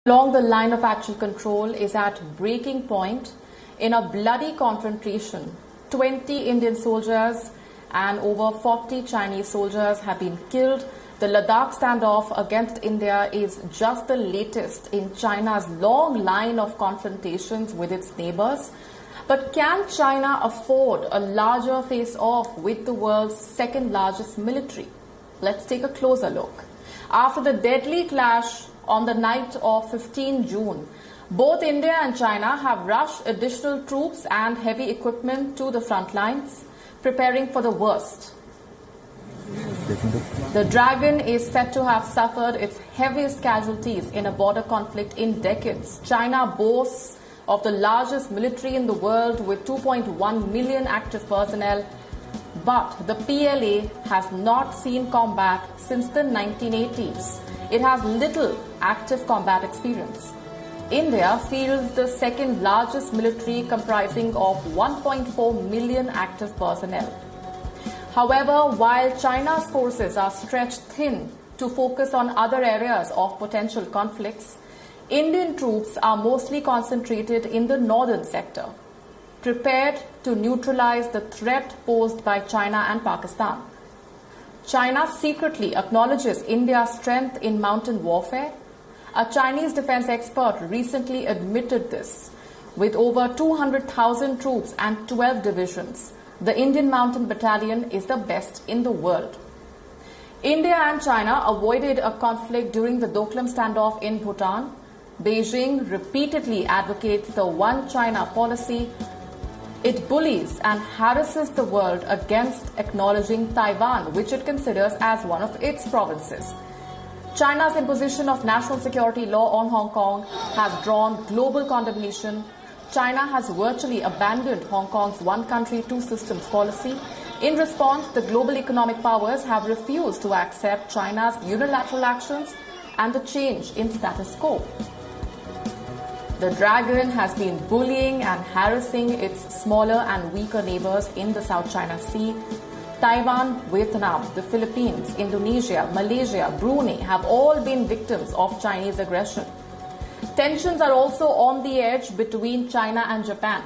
along the line of actual control is at breaking point in a bloody confrontation. 20 Indian soldiers and over 40 Chinese soldiers have been killed. The Ladakh standoff against India is just the latest in China's long line of confrontations with its neighbors. But can China afford a larger face-off with the world's second largest military? Let's take a closer look. After the deadly clash on the night of 15 June, both India and China have rushed additional troops and heavy equipment to the front lines, preparing for the worst. The Dragon is said to have suffered its heaviest casualties in a border conflict in decades. China boasts of the largest military in the world with 2.1 million active personnel, but the PLA has not seen combat since the 1980s. It has little active combat experience. India fields the second largest military, comprising of 1.4 million active personnel. However, while China's forces are stretched thin to focus on other areas of potential conflicts, Indian troops are mostly concentrated in the northern sector, prepared to neutralize the threat posed by China and Pakistan. China secretly acknowledges India's strength in mountain warfare. A Chinese defense expert recently admitted this. With over 200,000 troops and 12 divisions, the Indian Mountain Battalion is the best in the world. India and China avoided a conflict during the Doklam standoff in Bhutan. Beijing repeatedly advocates the One China policy. It bullies and harasses the world against acknowledging Taiwan, which it considers as one of its provinces. China's imposition of national security law on Hong Kong has drawn global condemnation. China has virtually abandoned Hong Kong's one country, two systems policy. In response, the global economic powers have refused to accept China's unilateral actions and the change in status quo. The Dragon has been bullying and harassing its smaller and weaker neighbors in the South China Sea. Taiwan, Vietnam, the Philippines, Indonesia, Malaysia, Brunei have all been victims of Chinese aggression. Tensions are also on the edge between China and Japan.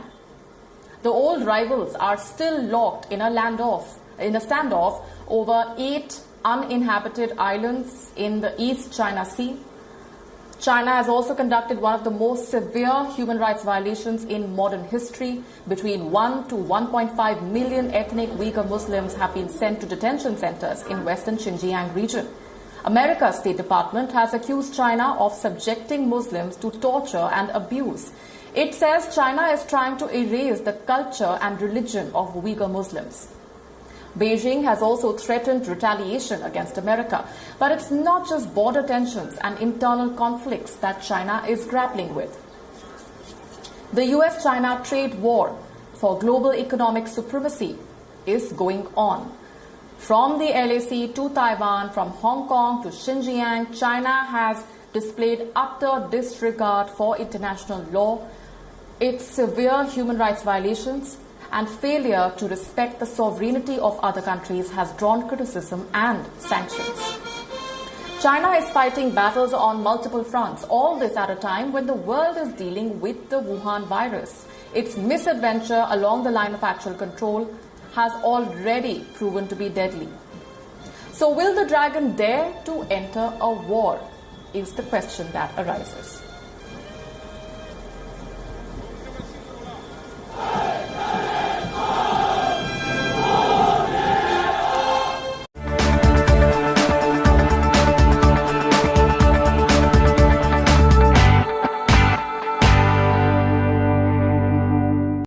The old rivals are still locked in a standoff over 8 uninhabited islands in the East China Sea. China has also conducted one of the most severe human rights violations in modern history. Between 1 to 1.5 million ethnic Uyghur Muslims have been sent to detention centers in western Xinjiang region. America's State Department has accused China of subjecting Muslims to torture and abuse. It says China is trying to erase the culture and religion of Uyghur Muslims. Beijing has also threatened retaliation against America. But it's not just border tensions and internal conflicts that China is grappling with. The US-China trade war for global economic supremacy is going on. From the LAC to Taiwan, from Hong Kong to Xinjiang, China has displayed utter disregard for international law. Its severe human rights violations and failure to respect the sovereignty of other countries has drawn criticism and sanctions. China is fighting battles on multiple fronts, all this at a time when the world is dealing with the Wuhan virus. Its misadventure along the line of actual control has already proven to be deadly. So will the Dragon dare to enter a war, is the question that arises.